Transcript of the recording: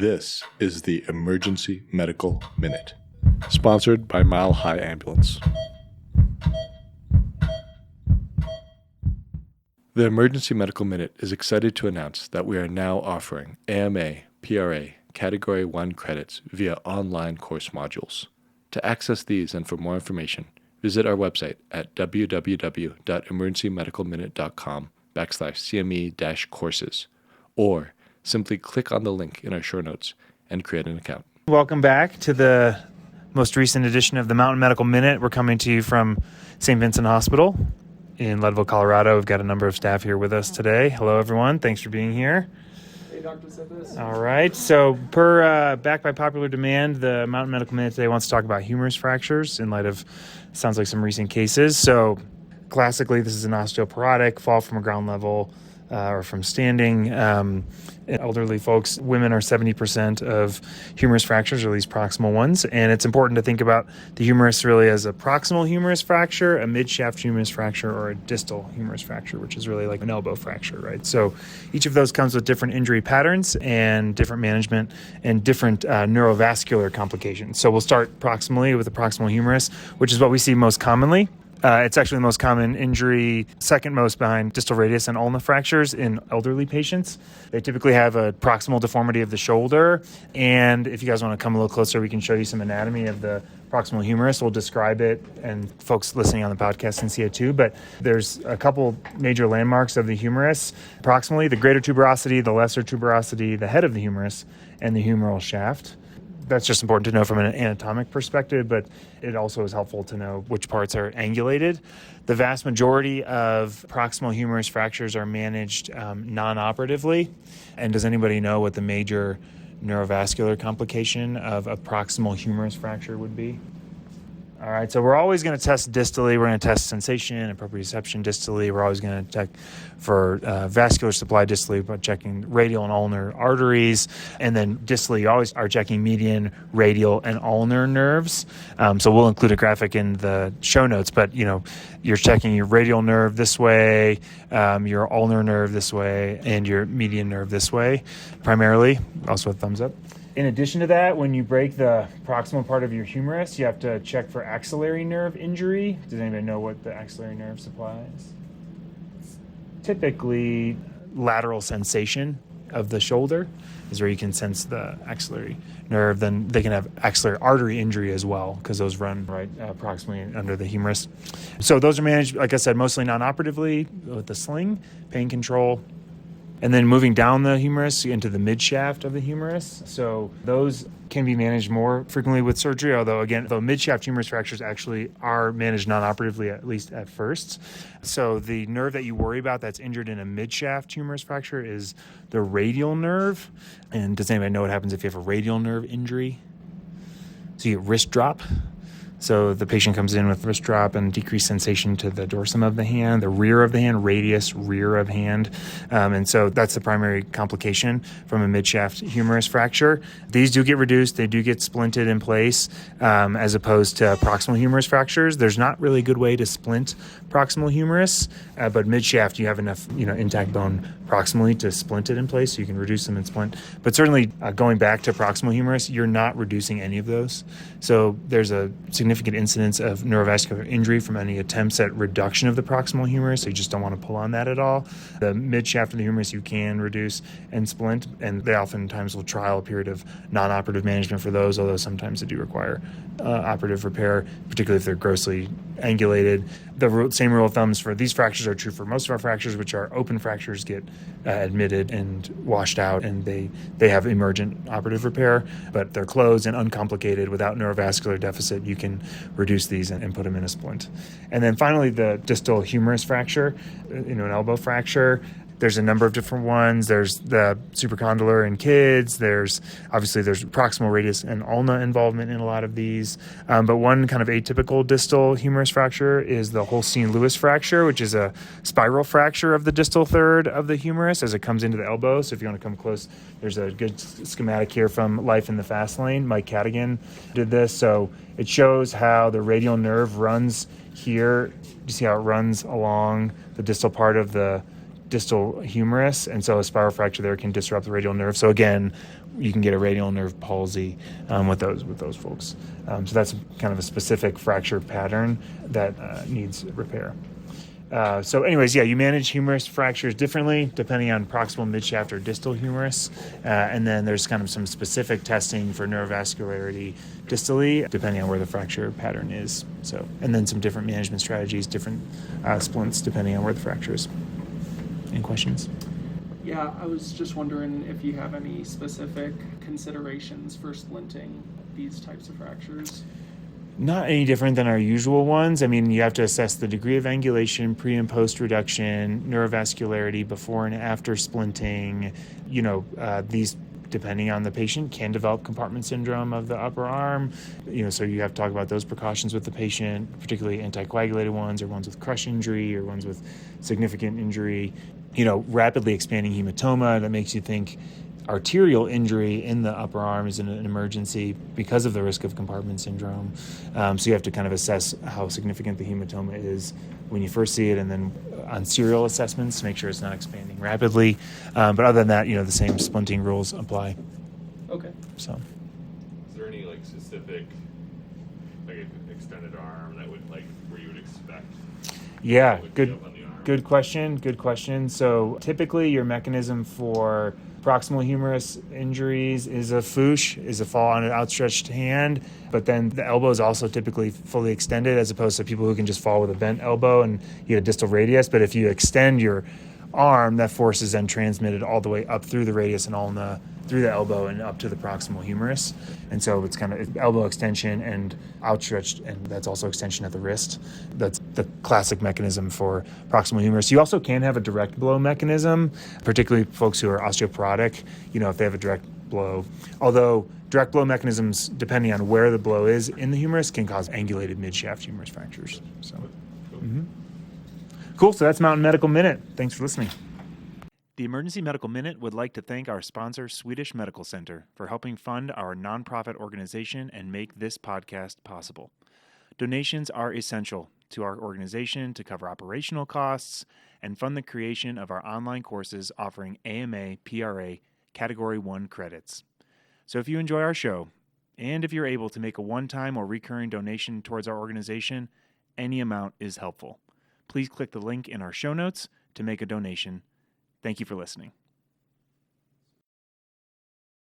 This is the Emergency Medical Minute, sponsored by Mile High Ambulance. The Emergency Medical Minute is excited to announce that we are now offering AMA, PRA, Category 1 credits via online course modules. To access these and for more information, visit our website at www.emergencymedicalminute.com/CME-courses or simply click on the link in our show notes and create an account. Welcome back to the most recent edition of the Mountain Medical Minute. We're coming to you from St. Vincent Hospital in Leadville, Colorado. We've got a number of staff here with us today. Hello, everyone. Thanks for being here. Hey, Dr. Tsipis. All right. So, back by popular demand, the Mountain Medical Minute today wants to talk about humerus fractures in light of, sounds like, some recent cases. So, classically, this is an osteoporotic fall from a ground level or from standing. Elderly folks, women are 70% of humerus fractures, or at least proximal ones. And it's important to think about the humerus really as a proximal humerus fracture, a midshaft humerus fracture, or a distal humerus fracture, which is really like an elbow fracture, right? So each of those comes with different injury patterns and different management and different neurovascular complications. So we'll start proximally with the proximal humerus, which is what we see most commonly. It's actually the most common injury, second most behind distal radius and ulna fractures in elderly patients. They typically have a proximal deformity of the shoulder. And if you guys want to come a little closer, we can show you some anatomy of the proximal humerus. We'll describe it, and folks listening on the podcast can see it too. But there's a couple major landmarks of the humerus. Proximally, the greater tuberosity, the lesser tuberosity, the head of the humerus, and the humeral shaft. That's just important to know from an anatomic perspective, but it also is helpful to know which parts are angulated. The vast majority of proximal humerus fractures are managed non-operatively. And does anybody know what the major neurovascular complication of a proximal humerus fracture would be? All right, so we're always going to test distally. We're going to test sensation and proprioception distally. We're always going to check for vascular supply distally by checking radial and ulnar arteries. And then distally, you always are checking median, radial, and ulnar nerves. So we'll include a graphic in the show notes, but you're checking your radial nerve this way, your ulnar nerve this way, and your median nerve this way, primarily. Also a thumbs up. In addition to that, when you break the proximal part of your humerus, you have to check for axillary nerve injury. Does anybody know what the axillary nerve supplies? It's typically lateral sensation of the shoulder is where you can sense the axillary nerve. Then they can have axillary artery injury as well, because those run right proximally under the humerus. So those are managed, like I said, mostly non-operatively with the sling, pain control. And then moving down the humerus into the midshaft of the humerus. So those can be managed more frequently with surgery, although midshaft humerus fractures actually are managed non-operatively, at least at first. So the nerve that you worry about that's injured in a midshaft humerus fracture is the radial nerve. And does anybody know what happens if you have a radial nerve injury? So you get wrist drop. So the patient comes in with wrist drop and decreased sensation to the dorsum of the hand, the rear of the hand, radius, rear of hand. And so that's the primary complication from a midshaft humerus fracture. These do get reduced. They do get splinted in place as opposed to proximal humerus fractures. There's not really a good way to splint proximal humerus, but midshaft, you have enough intact bone proximally to splint it in place, so you can reduce them and splint. But certainly going back to proximal humerus, you're not reducing any of those. So there's a significant incidence of neurovascular injury from any attempts at reduction of the proximal humerus, so you just don't want to pull on that at all. The midshaft of the humerus you can reduce and splint, and they oftentimes will trial a period of non-operative management for those, although sometimes they do require operative repair, particularly if they're grossly angulated. The same rule of thumbs for these fractures are true for most of our fractures, which are open fractures get admitted and washed out, and they have emergent operative repair, but they're closed and uncomplicated without neurovascular deficit. You can reduce these and put them in a splint. And then finally, the distal humerus fracture, an elbow fracture. There's a number of different ones. There's the supracondylar in kids. There's proximal radius and ulna involvement in a lot of these. But one kind of atypical distal humerus fracture is the Holstein-Lewis fracture, which is a spiral fracture of the distal third of the humerus as it comes into the elbow. So if you want to come close, there's a good schematic here from Life in the Fast Lane. Mike Cadigan did this. So it shows how the radial nerve runs here. You see how it runs along the distal part of the distal humerus, and so a spiral fracture there can disrupt the radial nerve. So again, you can get a radial nerve palsy with those folks. So that's kind of a specific fracture pattern that needs repair. So anyways, you manage humerus fractures differently depending on proximal, midshaft, or distal humerus. And then there's kind of some specific testing for neurovascularity distally depending on where the fracture pattern is. So, and then some different management strategies, different splints depending on where the fracture is. Any questions? Yeah, I was just wondering if you have any specific considerations for splinting these types of fractures. Not any different than our usual ones. I mean, you have to assess the degree of angulation, pre and post reduction, neurovascularity before and after splinting. These, depending on the patient, can develop compartment syndrome of the upper arm. So you have to talk about those precautions with the patient, particularly anticoagulated ones or ones with crush injury or ones with significant injury. Rapidly expanding hematoma that makes you think arterial injury in the upper arm is an emergency because of the risk of compartment syndrome. So you have to kind of assess how significant the hematoma is when you first see it, and then on serial assessments to make sure it's not expanding rapidly. But other than that, the same splinting rules apply. Okay. So, is there any specific extended arm that would where you would expect? Yeah, would good. be up on the arm? Good question. So typically your mechanism for proximal humerus injuries is a foosh, is a fall on an outstretched hand, but then the elbow is also typically fully extended as opposed to people who can just fall with a bent elbow and you get a distal radius. But if you extend your arm, that force is then transmitted all the way up through the radius and ulna, through the elbow and up to the proximal humerus. And so it's kind of elbow extension and outstretched, and that's also extension at the wrist. That's the classic mechanism for proximal humerus. You also can have a direct blow mechanism, particularly folks who are osteoporotic, if they have a direct blow. Although direct blow mechanisms, depending on where the blow is in the humerus, can cause angulated midshaft humerus fractures. So, Cool. So that's Mountain Medical Minute. Thanks for listening. The Emergency Medical Minute would like to thank our sponsor, Swedish Medical Center, for helping fund our nonprofit organization and make this podcast possible. Donations are essential to our organization to cover operational costs and fund the creation of our online courses offering AMA, PRA, Category 1 credits. So if you enjoy our show, and if you're able to make a one-time or recurring donation towards our organization, any amount is helpful. Please click the link in our show notes to make a donation. Thank you for listening.